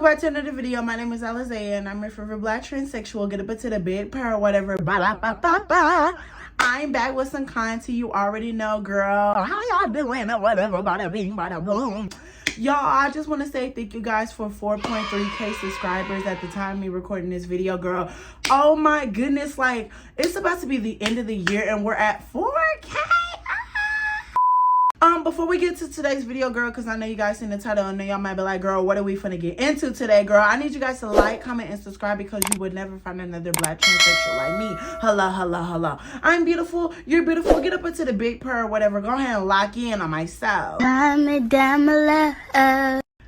back to another video. My name is Alizea and I'm your favorite black transsexual. Get up into the big pair or whatever. I'm back with some content you already know, girl. How y'all doing? Whatever, bada bing, bada boom. Y'all, I just want to say thank you guys for 4.3k subscribers at the time of me recording this video, girl. Oh my goodness, like, it's about to be the end of the year and we're at 4k. Before we get to today's video, girl, because I know you guys seen the title and y'all might be like, girl, what are we finna get into today, girl? I need you guys to like, comment, and subscribe because you would never find another black transsexual like me. Hello. I'm beautiful. You're beautiful. Get up into the big purr or whatever. Go ahead and lock in on myself.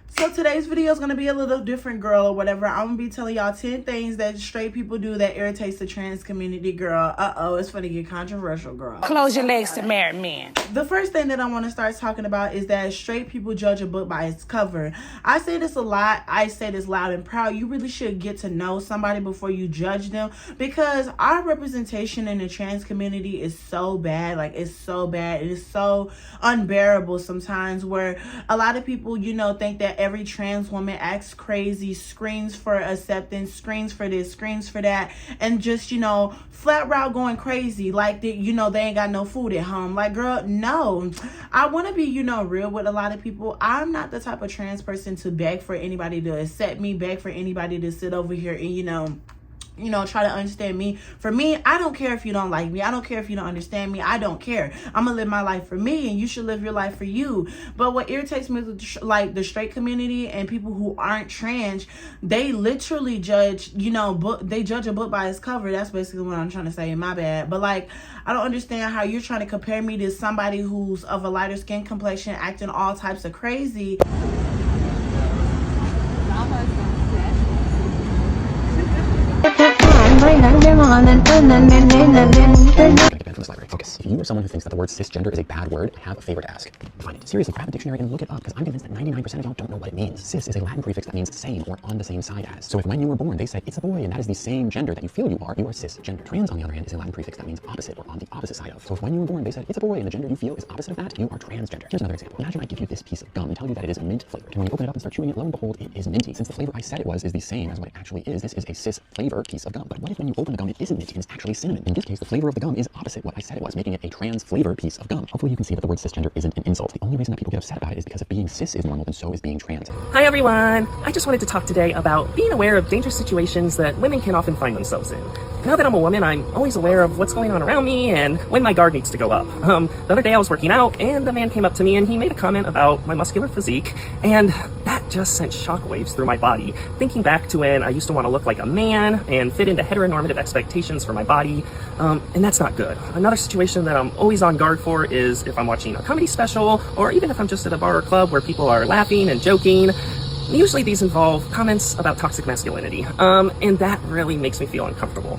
So today's video is going to be a little different, girl, or whatever. I'm going to be telling y'all 10 things that straight people do that irritates the trans community, girl. It's going to get controversial, girl. Close your legs to married men. The first thing that I want to start talking about is that straight people judge a book by its cover. I say this a lot. I say this loud and proud. You really should get to know somebody before you judge them, because our representation in the trans community is so bad. Like, it's so bad. It is so unbearable sometimes, where a lot of people, think that every trans woman acts crazy, screams for acceptance, screams for this, screams for that, and just, flat out going crazy like they ain't got no food at home. Like, girl, no. I want to be, real with a lot of people. I'm not the type of trans person to beg for anybody to accept me, beg for anybody to sit over here and, try to understand me. For me, I don't care if you don't like me. I don't care if you don't understand me. I don't care. I'm gonna live my life for me, and you should live your life for you. But what irritates me is, like, the straight community and people who aren't trans, they literally judge, they judge a book by its cover. That's basically what I'm trying to say. My bad. But, like, I don't understand how you're trying to compare me to somebody who's of a lighter skin complexion, acting all types of crazy. Focus. If you are someone who thinks that the word cisgender is a bad word, I have a favor to ask. Find it. Seriously, grab a dictionary and look it up, because I'm convinced that 99% of y'all don't know what it means. Cis is a Latin prefix that means same or on the same side as. So if when you were born they said it's a boy and that is the same gender that you feel you are cisgender. Trans, on the other hand, is a Latin prefix that means opposite or on the opposite side of. So if when you were born they said it's a boy and the gender you feel is opposite of that, you are transgender. Here's another example. Imagine I give you this piece of gum and tell you that it is mint flavored. And when you open it up and start chewing it, lo and behold, it is minty. Since the flavor I said it was is the same as what it actually is, this is a cis flavor piece of gum. But what if when you open the gum it isn't minty and it's actually cinnamon? In this case, the flavor of the gum is opposite what I said it was, making it a trans flavor piece of gum. Hopefully you can see that the word cisgender isn't an insult. The only reason that people get upset about it is because if being cis is normal, then so is being trans. Hi everyone! I just wanted to talk today about being aware of dangerous situations that women can often find themselves in. Now that I'm a woman, I'm always aware of what's going on around me and when my guard needs to go up. The other day I was working out and a man came up to me and he made a comment about my muscular physique, and that just sent shockwaves through my body. Thinking back to when I used to want to look like a man and fit into heteronormative expectations for my body, and that's not good. Another situation that I'm always on guard for is if I'm watching a comedy special, or even if I'm just at a bar or club where people are laughing and joking. Usually these involve comments about toxic masculinity, and that really makes me feel uncomfortable.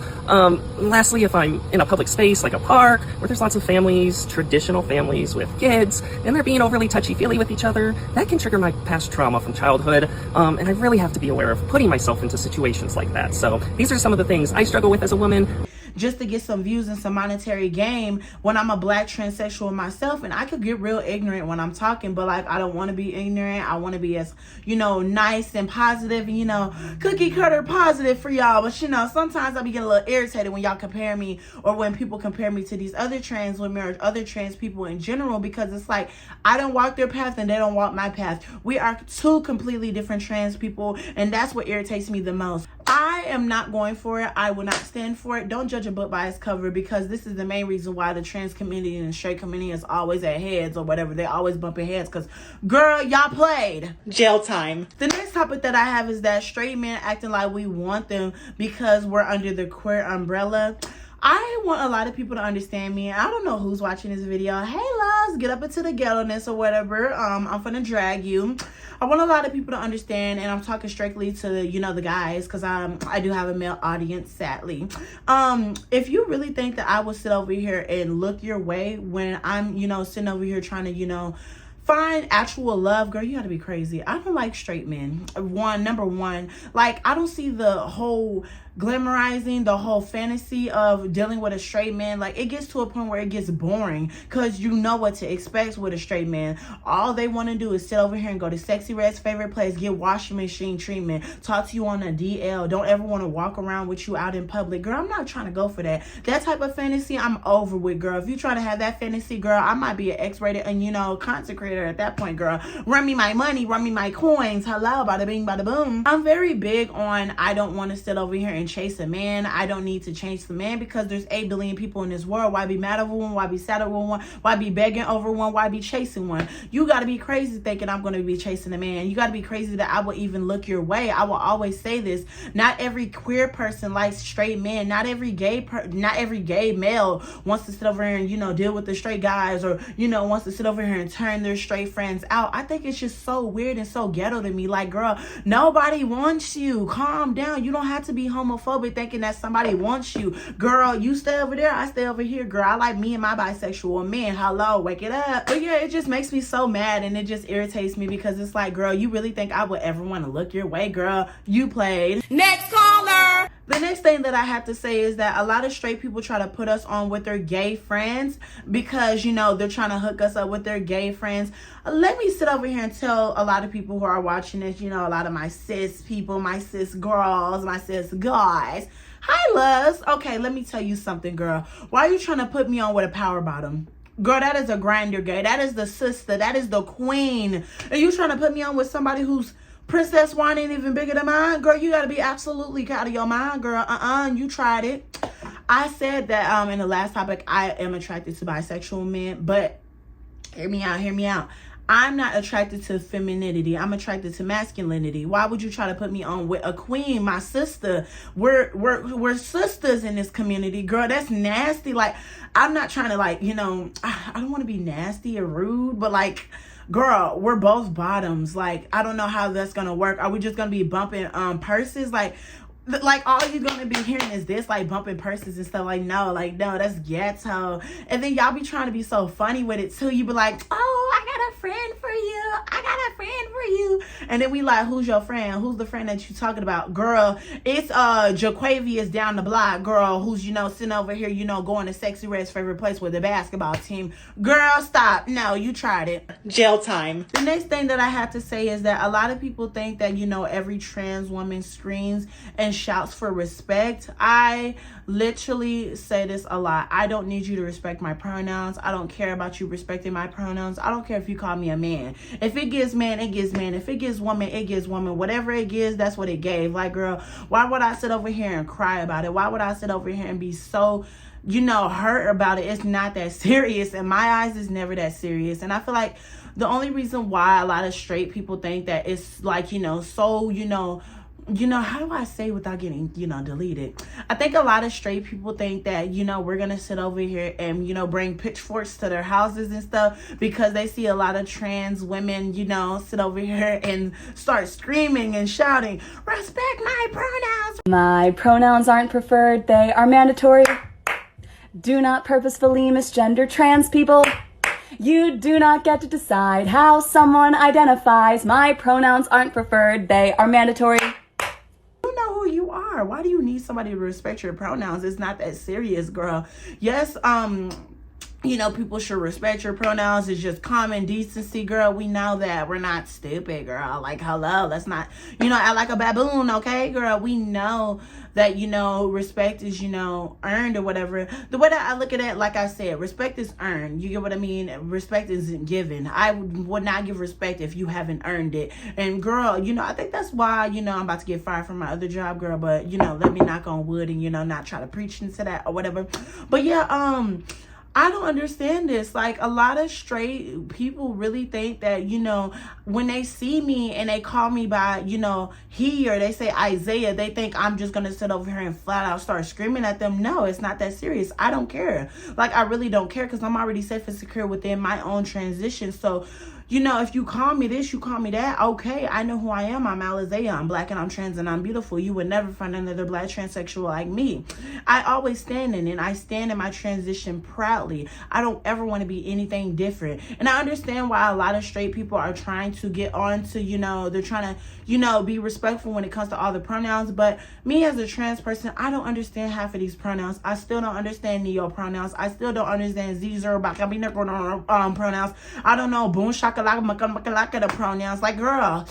Lastly, if I'm in a public space like a park where there's lots of families, traditional families with kids, and they're being overly touchy-feely with each other, that can trigger my past trauma from childhood, and I really have to be aware of putting myself into situations like that. So these are some of the things I struggle with as a woman. Just to get some views and some monetary gain when I'm a black transsexual myself. And I could get real ignorant when I'm talking, but, like, I don't want to be ignorant. I want to be as, nice and positive and, cookie cutter positive for y'all. But, sometimes I be getting a little irritated when y'all compare me, or when people compare me to these other trans women or other trans people in general, because it's like, I don't walk their path and they don't walk my path. We are two completely different trans people, and that's what irritates me the most. I am not going for it. I will not stand for it. Don't judge a book by its cover, because this is the main reason why the trans community and the straight community is always at heads or whatever. They always bumping heads because, girl, y'all played. Jail time. The next topic that I have is that straight men acting like we want them because we're under the queer umbrella. I want a lot of people to understand me. I don't know who's watching this video. Hey, loves, get up into the ghetto-ness or whatever. I'm finna drag you. I want a lot of people to understand, and I'm talking strictly to, the guys, because I do have a male audience, sadly. If you really think that I will sit over here and look your way when I'm, sitting over here trying to, find actual love, girl, you gotta be crazy. I don't like straight men. Number one, like, I don't see the whole glamorizing, the whole fantasy of dealing with a straight man. Like, it gets to a point where it gets boring, because you know what to expect with a straight man. All they want to do is sit over here and go to Sexy Red's favorite place, get washing machine treatment, talk to you on a DL, don't ever want to walk around with you out in public. Girl, I'm not trying to go for that. That type of fantasy, I'm over with, girl. If you try to have that fantasy, girl, I might be an X-rated and, you know, content creator at that point, girl. Run me my money, run me my coins. Hello, bada bing, bada boom. I'm very big on, I don't want to sit over here and chase a man. I don't need to change the man, because there's 8 billion people in this world. Why be mad over one? Why be sad over one? Why be begging over one? Why be chasing one? You got to be crazy thinking I'm going to be chasing a man. You got to be crazy that I will even look your way. I will always say this. Not every queer person likes straight men. Not every gay male wants to sit over here and, you know, deal with the straight guys, or, you know, wants to sit over here and turn their straight friends out. I think it's just so weird and so ghetto to me. Like, girl, nobody wants you. Calm down. You don't have to be homophobic thinking that somebody wants you. Girl, you stay over there, I stay over here. Girl, I like me and my bisexual men. Hello, wake it up. But yeah, it just makes me so mad, and it just irritates me, because it's like, girl, you really think I would ever want to look your way? Girl, you played. Next caller. The next thing that I have to say is that a lot of straight people try to put us on with their gay friends, because, you know, they're trying to hook us up with their gay friends. Let me sit over here and tell a lot of people who are watching this, you know, a lot of my cis people, my cis girls, my cis guys. Hi, loves. Okay, let me tell you something, girl. Why are you trying to put me on with a power bottom? Girl, that is a grinder gay. That is the sister. That is the queen. And you trying to put me on with somebody who's princess wine ain't even bigger than mine? Girl, you got to be absolutely out of your mind, girl. You tried it. I said that in the last topic, I am attracted to bisexual men, but hear me out. I'm not attracted to femininity. I'm attracted to masculinity. Why would you try to put me on with a queen, my sister? We're sisters in this community, girl. That's nasty. Like, I'm not trying to, like, you know, I don't want to be nasty or rude, but like, girl, we're both bottoms. Like, I don't know how that's gonna work. Are we just gonna be bumping purses? Like all you're gonna be hearing is this, like, bumping purses and stuff. Like, no, that's ghetto. And then y'all be trying to be so funny with it too. You be like, oh, I got a friend for you. And then we like, who's your friend? Who's the friend that you talking about? Girl, it's Jaquavius down the block, girl, who's, you know, sitting over here, you know, going to Sexy Red's favorite place with the basketball team. Girl, stop. No, you tried it. Jail time. The next thing that I have to say is that a lot of people think that, you know, every trans woman screams and shouts for respect. I literally say this a lot. I don't need you to respect my pronouns. I don't care about you respecting my pronouns. I don't care if you call me a man. If it gives man, it gives man. If it gives woman, it gives woman. Whatever it gives, that's what it gave. Like, girl, why would I sit over here and cry about it? Why would I sit over here and be so, you know, hurt about it? It's not that serious. In my eyes, it's never that serious. And I feel like the only reason why a lot of straight people think that it's like, you know, so, you know, how do I say without getting, you know, deleted? I think a lot of straight people think that, you know, we're going to sit over here and, you know, bring pitchforks to their houses and stuff, because they see a lot of trans women, you know, sit over here and start screaming and shouting, respect my pronouns. My pronouns aren't preferred, they are mandatory. Do not purposefully misgender trans people. You do not get to decide how someone identifies. My pronouns aren't preferred, they are mandatory. Who you are. Why do you need somebody to respect your pronouns? It's not that serious, girl. Yes, you know, people should respect your pronouns. It's just common decency, girl. We know that. We're not stupid, girl. Like, hello, let's not, you know, act like a baboon, okay, girl? We know that, you know, respect is, you know, earned or whatever. The way that I look at it, like I said, respect is earned. You get what I mean? Respect isn't given. I would not give respect if you haven't earned it. And girl, you know, I think that's why, you know, I'm about to get fired from my other job, girl. But, you know, let me knock on wood and, you know, not try to preach into that or whatever. But yeah, I don't understand this. Like, a lot of straight people really think that, you know, when they see me and they call me by, you know, he, or they say Isaiah, they think I'm just going to sit over here and flat out start screaming at them. No, it's not that serious. I don't care. Like, I really don't care, because I'm already safe and secure within my own transition. So, You know, if you call me this, you call me that, okay, I know who I am. I'm Alizé, I'm black and I'm trans and I'm beautiful. You would never find another black transsexual like me. I always stand in it. I stand in my transition proudly. I don't ever want to be anything different. And I understand why a lot of straight people are trying to get on to, you know, they're trying to, you know, be respectful when it comes to all the pronouns. But me as a trans person, I don't understand half of these pronouns. I still don't understand neo pronouns. I still don't understand pronouns. I don't know boom shakalaka the pronouns. Like, girl,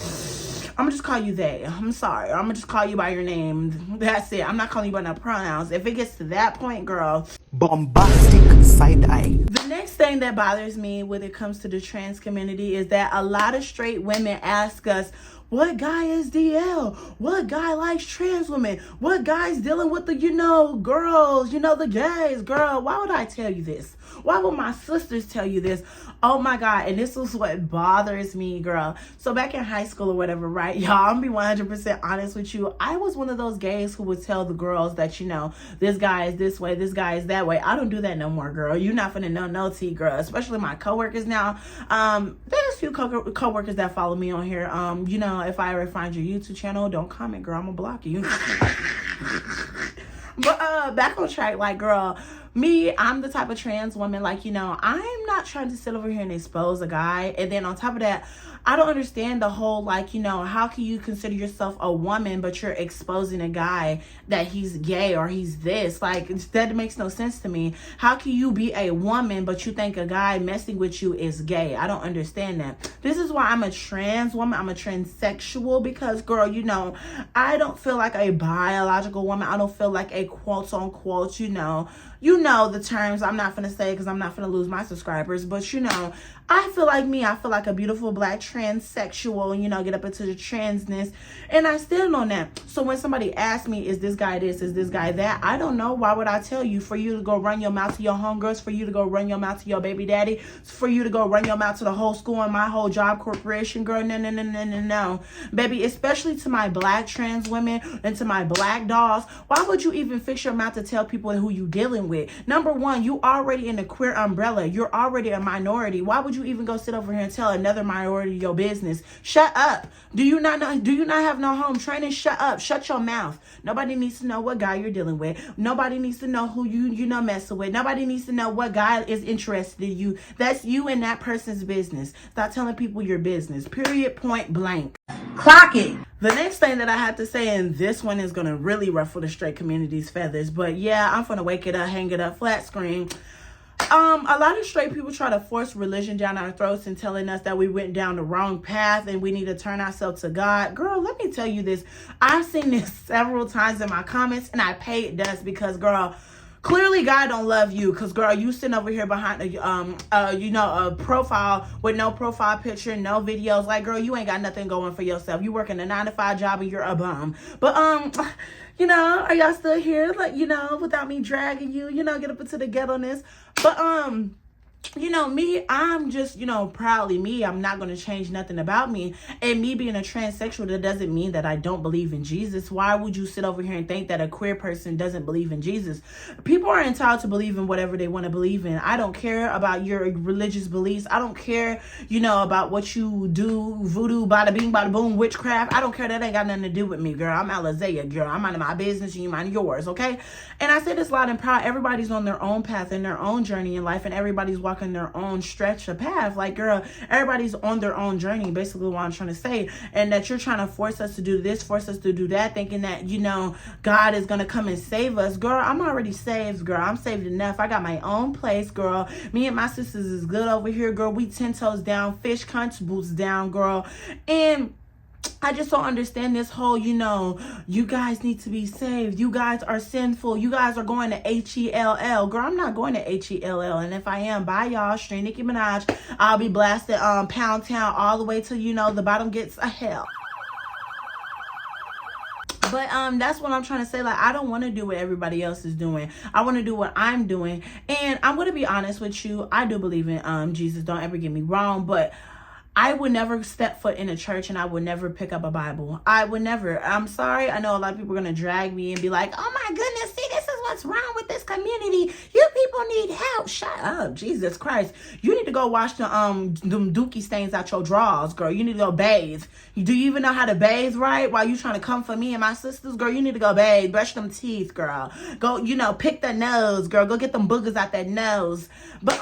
I'm gonna just call you they. I'm sorry. I'm gonna just call you by your name. That's it. I'm not calling you by no pronouns. If it gets to that point, girl. Bombastic side eye. The next thing that bothers me when it comes to the trans community is that a lot of straight women ask us, what guy is DL? What guy likes trans women? What guy's dealing with the, you know, girls, you know, the gays? Girl, why would I tell you this? Why would my sisters tell you this? Oh my God. And this is what bothers me, girl. So back in high school or whatever, right? Y'all, I'm gonna be 100% honest with you. I was one of those gays who would tell the girls that, you know, this guy is this way, this guy is that way. I don't do that no more, girl. You're not finna know no tea, girl. Especially my coworkers now. There's a few coworkers that follow me on here. You know, if I ever find your YouTube channel, don't comment, girl. I'm gonna block you. But back on track, like, girl, me, I'm the type of trans woman, like, you know, I'm not trying to sit over here and expose a guy. And then on top of that, I don't understand the whole, like, you know, how can you consider yourself a woman, but you're exposing a guy that he's gay or he's this? Like, that makes no sense to me. How can you be a woman, but you think a guy messing with you is gay? I don't understand that. This is why I'm a trans woman. I'm a transsexual because, girl, you know, I don't feel like a biological woman. I don't feel like a quote unquote, you know the terms. I'm not gonna say because I'm not gonna lose my subscribers, but you know, I feel like me. I feel like a beautiful black transsexual, you know, get up into the transness, and I stand on that. So when somebody asks me, is this guy this, is this guy that, I don't know. Why would I tell you? For you to go run your mouth to your homegirls, for you to go run your mouth to your baby daddy, for you to go run your mouth to the whole school and my whole job corporation, girl, no. Baby, especially to my black trans women and to my black dolls, why would you even fix your mouth to tell people who you dealing with? Number one, you already in the queer umbrella. You're already a minority. Why would you even go sit over here and tell another minority your business? Shut up. Do you not have no home training? Shut up. Shut your mouth. Nobody needs to know what guy you're dealing with. Nobody needs to know who you know messing with. Nobody needs to know what guy is interested in you. That's you and that person's business. Stop telling people your business. Period. Point blank. Clock it. The next thing that I have to say, and this one is going to really ruffle the straight community's feathers, but yeah, I'm going to wake it up, hang it up, flat screen. A lot of straight people try to force religion down our throats and telling us that we went down the wrong path and we need to turn ourselves to God. Girl, let me tell you this. I've seen this several times in my comments and I paid dust because, girl, clearly God don't love you because, girl, you sitting over here behind a profile with no profile picture, no videos. Like, girl, you ain't got nothing going for yourself. You working a 9-to-5 job and you're a bum. But you know, are y'all still here? Like, you know, without me dragging you, you know, get up into the ghetto-ness. But you know, me, I'm just, you know, proudly me. I'm not going to change nothing about me. And me being a transsexual, that doesn't mean that I don't believe in Jesus. Why would you sit over here and think that a queer person doesn't believe in Jesus? People are entitled to believe in whatever they want to believe in. I don't care about your religious beliefs. I don't care, you know, about what you do, voodoo, bada bing, bada boom, witchcraft. I don't care. That ain't got nothing to do with me, girl. I'm Alizé, girl. I'm minding my business and you mind yours, okay? And I say this loud and proud. Everybody's on their own path and their own journey in life, and everybody's walking their own stretch of path. Like, girl, everybody's on their own journey, basically what I'm trying to say. And that you're trying to force us to do this, force us to do that, thinking that, you know, God is gonna come and save us. Girl, I'm already saved, girl. I'm saved enough. I got my own place, girl. Me and my sisters is good over here, girl. We 10 toes down, fish cunt boots down, girl. And I just don't understand this whole, you know, you guys need to be saved. You guys are sinful. You guys are going to H-E-L-L. Girl, I'm not going to H-E-L-L. And if I am, bye, y'all. Straight Nicki Minaj. I'll be blasted Pound Town all the way till, you know, the bottom gets a hell. But that's what I'm trying to say. Like, I don't want to do what everybody else is doing. I want to do what I'm doing. And I'm going to be honest with you. I do believe in Jesus. Don't ever get me wrong. But I would never step foot in a church and I would never pick up a Bible. I would never. I'm sorry. I know a lot of people are going to drag me and be like, oh my goodness, see, this is what what's wrong with this community? You people need help. Shut up, Jesus Christ. You need to go wash them dookie stains out your drawers, girl. You need to go bathe. Do you even know how to bathe right? While you trying to come for me and my sisters, girl, you need to go bathe. Brush them teeth, girl. Go, pick the nose, girl. Go get them boogers out that nose. But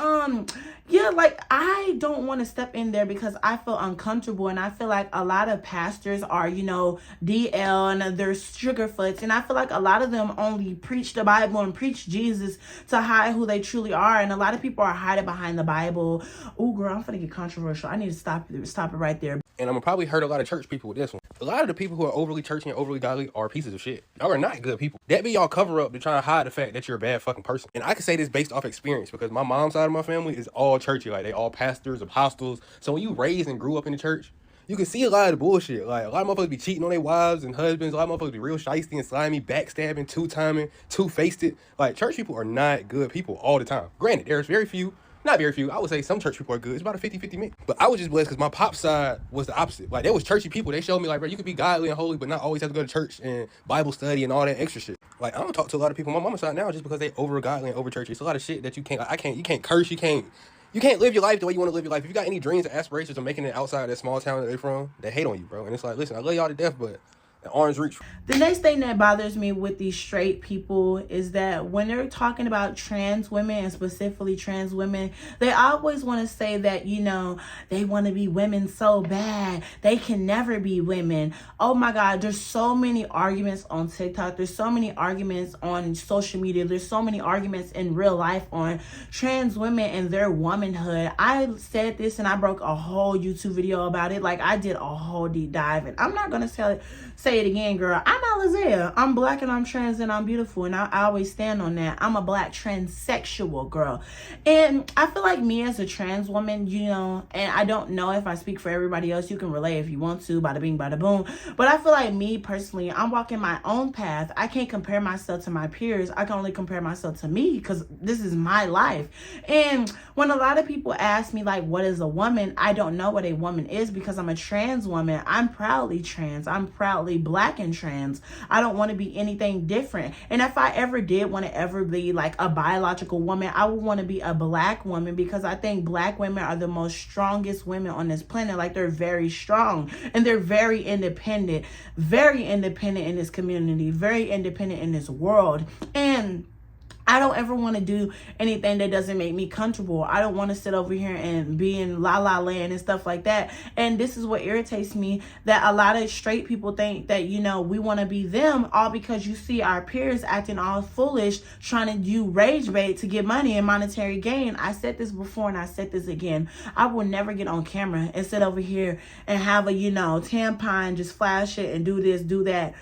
yeah, like, I don't want to step in there because I feel uncomfortable, and I feel like a lot of pastors are, DL and they're sugarfoots, and I feel like a lot of them only preach the Bible and preach Jesus to hide who they truly are, and a lot of people are hiding behind the Bible. Oh, girl, I'm gonna get controversial. I need to stop it right there. And I'm gonna probably hurt a lot of church people with this one. A lot of the people who are overly churchy and overly godly are pieces of shit. Y'all are not good people. That be y'all cover up to try to hide the fact that you're a bad fucking person. And I can say this based off experience because my mom's side of my family is all churchy. Like, they all pastors, apostles. So when you raised and grew up in the church, you can see a lot of the bullshit. Like, a lot of motherfuckers be cheating on their wives and husbands. A lot of motherfuckers be real shiesty and slimy, backstabbing, two-timing, two-faced it. Like, church people are not good people all the time. Granted, there's very few. Not very few. I would say some church people are good. It's about a 50-50 mix. But I was just blessed because my pop side was the opposite. Like, there was churchy people. They showed me, like, bro, you could be godly and holy, but not always have to go to church and Bible study and all that extra shit. Like, I don't talk to a lot of people on my mama's side now just because they over godly and over churchy. It's a lot of shit that you can't curse. You can't live your life the way you want to live your life. If you got any dreams or aspirations of making it outside that small town that they're from, they hate on you, bro. And it's like, listen, I love y'all to death, but the arms reach. The next thing that bothers me with these straight people is that when they're talking about trans women, and specifically trans women, they always want to say that, they want to be women so bad. They can never be women. Oh my God, there's so many arguments on TikTok. There's so many arguments on social media. There's so many arguments in real life on trans women and their womanhood. I said this and I broke a whole YouTube video about it. Like, I did a whole deep dive, and I'm not going to say it again, girl. I'm Alizea. I'm black and I'm trans and I'm beautiful, and I always stand on that. I'm a black transsexual girl, and I feel like me as a trans woman, and I don't know if I speak for everybody else. You can relate if you want to, bada bing, bada boom. But I feel like me personally, I'm walking my own path. I can't compare myself to my peers. I can only compare myself to me because this is my life. And when a lot of people ask me, like, what is a woman? I don't know what a woman is because I'm a trans woman. I'm proudly trans. I'm proudly black and trans. I don't want to be anything different. And if I ever did want to ever be like a biological woman, I would want to be a black woman because I think black women are the most strongest women on this planet. Like, they're very strong and they're very independent in this community, very independent in this world. And I don't ever want to do anything that doesn't make me comfortable. I don't want to sit over here and be in la la land and stuff like that. And this is what irritates me, that a lot of straight people think that, we want to be them all because you see our peers acting all foolish, trying to do rage bait to get money and monetary gain. I said this before and I said this again. I will never get on camera and sit over here and have a, tampon, just flash it and do this, do that.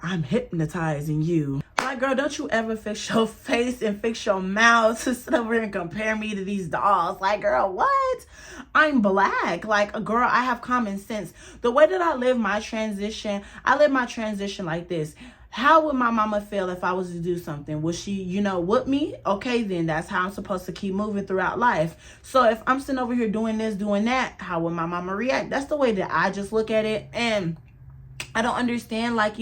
I'm hypnotizing you. Like, girl, don't you ever fix your face and fix your mouth to sit over here and compare me to these dolls. Like, girl, what? I'm black. Like, girl, I have common sense. The way that I live my transition like this. How would my mama feel if I was to do something? Would she, whoop me? Okay, then that's how I'm supposed to keep moving throughout life. So if I'm sitting over here doing this, doing that, how would my mama react? That's the way that I just look at it. And I don't understand, like,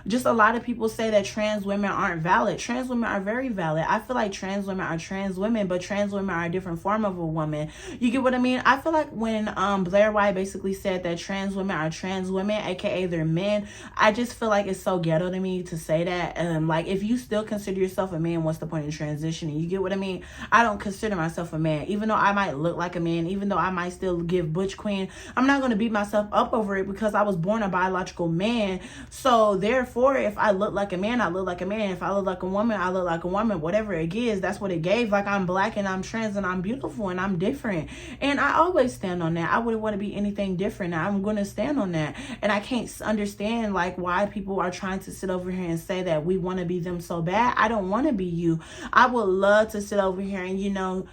just a lot of people say that trans women aren't valid. Trans women are very valid. I feel like trans women are trans women, but trans women are a different form of a woman. You get what I mean? I feel like when Blair White basically said that trans women are trans women, aka they're men, I just feel like it's so ghetto to me to say that. Like, if you still consider yourself a man, what's the point in transitioning? You get what I mean? I don't consider myself a man. Even though I might look like a man, even though I might still give butch queen, I'm not going to beat myself up over it because I was born a biological man. So therefore, if I look like a man, I look like a man. If I look like a woman, I look like a woman. Whatever it is, that's what it gave. Like, I'm black and I'm trans and I'm beautiful and I'm different. And I always stand on that. I wouldn't want to be anything different. I'm going to stand on that. And I can't understand, like, why people are trying to sit over here and say that we want to be them so bad. I don't want to be you. I would love to sit over here and,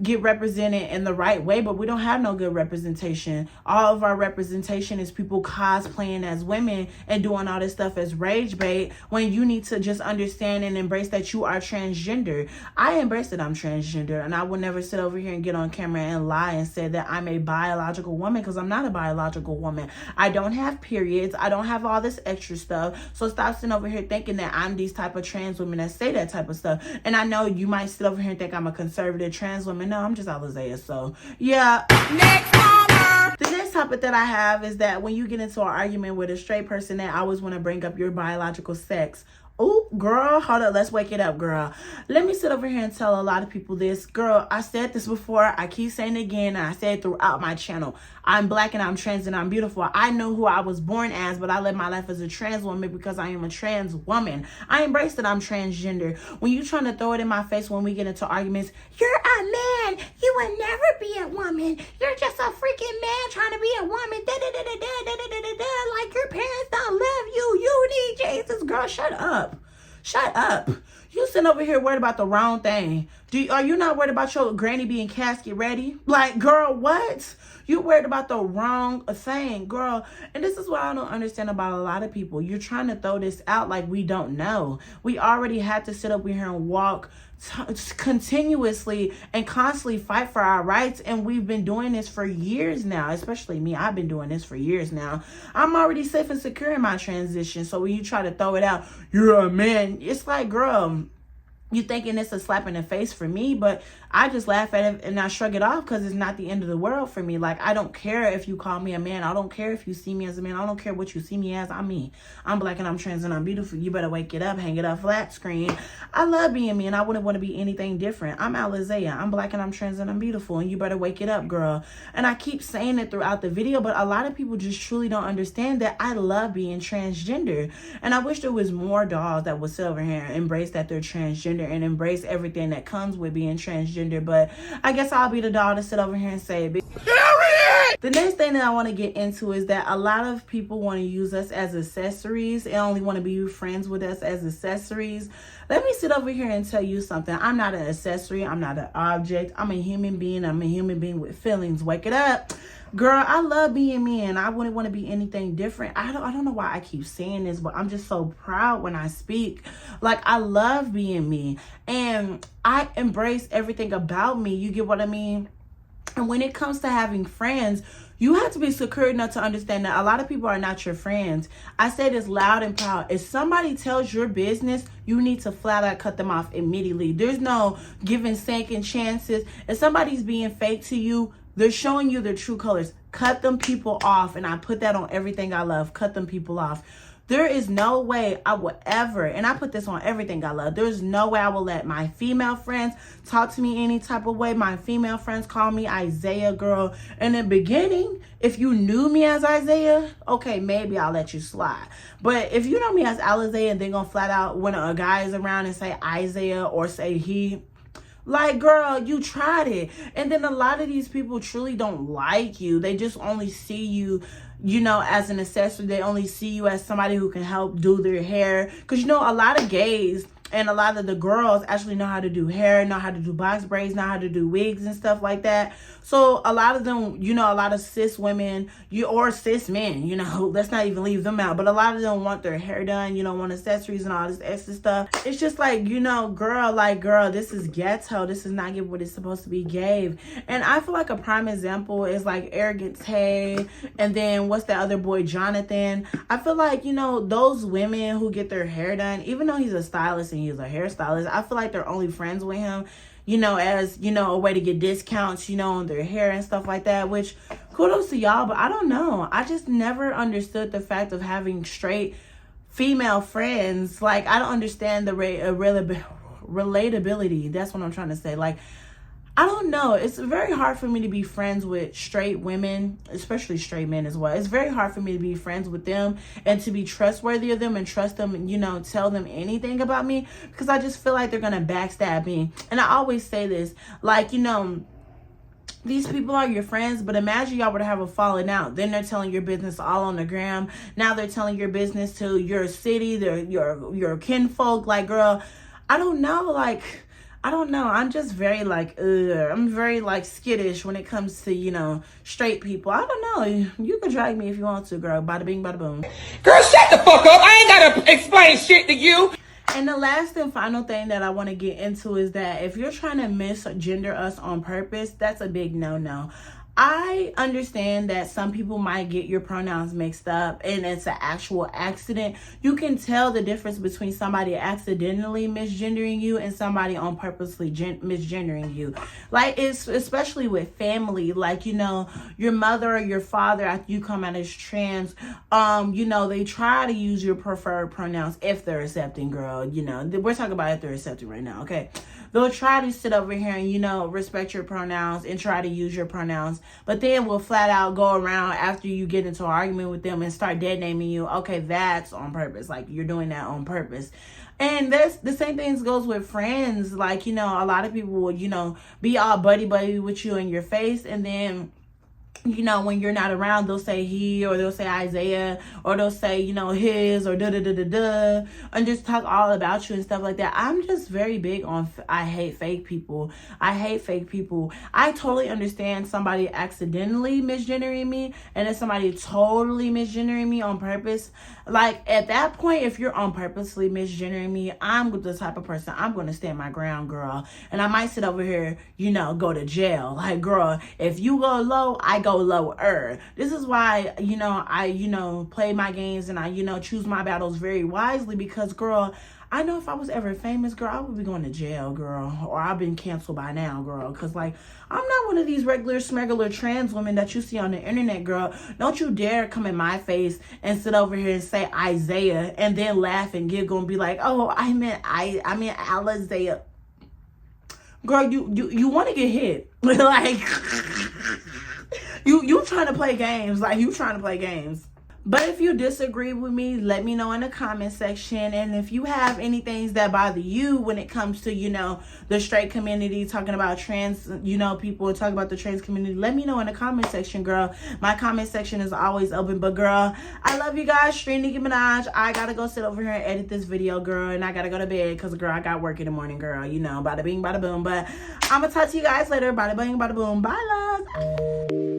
get represented in the right way, but we don't have no good representation. All of our representation is people cosplaying as women and doing all this stuff as rage bait, when you need to just understand and embrace that you are transgender. I embrace that I'm transgender, and I will never sit over here and get on camera and lie and say that I'm a biological woman, because I'm not a biological woman. I don't have periods. I don't have all this extra stuff. So stop sitting over here thinking that I'm these type of trans women that say that type of stuff. And I know you might sit over here and think I'm a conservative trans woman. No, I'm just Alizea. So yeah. Next caller. The next topic that I have is that when you get into an argument with a straight person, they always want to bring up your biological sex. Oh, girl, hold up. Let's wake it up, girl. Let me sit over here and tell a lot of people this. Girl, I said this before. I keep saying it again, and I say it throughout my channel. I'm black and I'm trans and I'm beautiful. I know who I was born as, but I live my life as a trans woman because I am a trans woman. I embrace that I'm transgender. When you're trying to throw it in my face when we get into arguments, you're a man. You would never be a woman. You're just a freaking man trying to be a woman. Like your parents don't love you. You need Jesus. Girl, shut up. Shut up. You sitting over here worried about the wrong thing. Are you not worried about your granny being casket ready? Like, girl, what? You worried about the wrong thing, girl. And this is what I don't understand about a lot of people. You're trying to throw this out like we don't know. We already had to sit up here and walk continuously and constantly fight for our rights, and we've been doing this for years now. Especially me, I've been doing this for years now. I'm already safe and secure in my transition, so when you try to throw it out, you're a man, it's like, girl, you thinking it's a slap in the face for me, but I just laugh at it and I shrug it off because it's not the end of the world for me. Like, I don't care if you call me a man. I don't care if you see me as a man. I don't care what you see me as. I'm me. I'm black and I'm trans and I'm beautiful. You better wake it up, hang it up flat screen. I love being me and I wouldn't want to be anything different. I'm Alizea. I'm black and I'm trans and I'm beautiful, and you better wake it up, girl. And I keep saying it throughout the video, but a lot of people just truly don't understand that I love being transgender. And I wish there was more dolls that would sit over here and embrace that they're transgender and embrace everything that comes with being transgender. But I guess I'll be the doll to sit over here and say it. The next thing that I want to get into is that a lot of people want to use us as accessories and only want to be friends with us as accessories. Let me sit over here and tell you something. I'm not an accessory. I'm not an object. I'm a human being. I'm a human being with feelings. Wake it up. Girl, I love being me and I wouldn't want to be anything different. I don't know why I keep saying this, but I'm just so proud when I speak. Like, I love being me and I embrace everything about me. You get what I mean? And when it comes to having friends, you have to be secure enough to understand that a lot of people are not your friends. I say this loud and proud. If somebody tells your business, you need to flat out cut them off immediately. There's no giving second chances. If somebody's being fake to you, they're showing you their true colors. Cut them people off. And I put that on everything I love. Cut them people off. There is no way I will ever, and I put this on everything I love, there's no way I will let my female friends talk to me any type of way. My female friends call me Isaiah, girl. In the beginning, if you knew me as Isaiah, okay, maybe I'll let you slide. But if you know me as Alizea and they're going to flat out, when a guy is around and say Isaiah or say he, like, girl, you tried it. And then a lot of these people truly don't like you. They just only see you, you know, as an accessory. They only see you as somebody who can help do their hair. Because, you know, a lot of gays and a lot of the girls actually know how to do hair, know how to do box braids, know how to do wigs and stuff like that. So a lot of them, you know, a lot of cis women, or cis men, you know, let's not even leave them out. But a lot of them want their hair done, you know, want accessories and all this extra stuff. It's just like, you know, girl, this is ghetto. This is not what it's supposed to be gave. And I feel like a prime example is like Arrogant Tay. And then what's the other boy, Jonathan? I feel like, you know, those women who get their hair done, even though he's a stylist and he's a hairstylist, I feel like they're only friends with him, you know, as, you know, a way to get discounts, you know, on their hair and stuff like that, which kudos to y'all. But I don't know. I just never understood the fact of having straight female friends. Like, I don't understand the relatability. That's what I'm trying to say. Like, I don't know. It's very hard for me to be friends with straight women, especially straight men as well. It's very hard for me to be friends with them and to be trustworthy of them and trust them and, you know, tell them anything about me, because I just feel like they're going to backstab me. And I always say this, like, you know, these people are your friends, but imagine y'all were to have a falling out. Then they're telling your business all on the gram. Now they're telling your business to your city, your kinfolk. Like, girl, I don't know. Like, I don't know. I'm just very like, I'm very like skittish when it comes to, you know, straight people. I don't know. You can drag me if you want to, girl. Bada bing, bada boom. Girl, shut the fuck up. I ain't gotta explain shit to you. And the last and final thing that I want to get into is that if you're trying to misgender us on purpose, that's a big no-no. I understand that some people might get your pronouns mixed up and it's an actual accident. You can tell the difference between somebody accidentally misgendering you and somebody on purposely misgendering you. Like, it's especially with family, like, you know, your mother or your father, after you come out as trans, you know, they try to use your preferred pronouns if they're accepting, girl. You know, we're talking about if they're accepting right now, okay? They'll try to sit over here and, you know, respect your pronouns and try to use your pronouns. But then we'll flat out go around after you get into an argument with them and start dead naming you. Okay, that's on purpose. Like, you're doing that on purpose. And that's the same thing goes with friends. Like, you know, a lot of people will, you know, be all buddy with you in your face. And then, you know, when you're not around, they'll say he, or they'll say Isaiah, or they'll say, you know, his, or da-da-da-da-da, and just talk all about you and stuff like that. I'm just very big on, I hate fake people. I hate fake people. I totally understand somebody accidentally misgendering me, and then somebody totally misgendering me on purpose. Like, at that point, if you're on purposely misgendering me, I'm the type of person, I'm going to stand my ground, girl. And I might sit over here, you know, go to jail. Like, girl, if you go low, I go lower. This is why, you know, I, you know, play my games and I, you know, choose my battles very wisely, because, girl, I know if I was ever famous, girl, I would be going to jail, girl, or I've been canceled by now, girl, because, like, I'm not one of these regular smuggler trans women that you see on the internet, girl. Don't you dare come in my face and sit over here and say Isaiah and then laugh and giggle and be like, oh, I meant Alizaiah. Girl, you want to get hit. Like, you trying to play games. Like, you trying to play games. But if you disagree with me, let me know in the comment section. And if you have any things that bother you when it comes to, you know, the straight community, talking about trans, you know, people talking about the trans community, let me know in the comment section, girl. My comment section is always open. But, girl, I love you guys. Stream Nicki Minaj. I gotta go sit over here and edit this video, girl. And I gotta go to bed because, girl, I got work in the morning, girl. You know, bada bing, bada boom. But I'm gonna talk to you guys later. Bada bing, bada boom. Bye, love.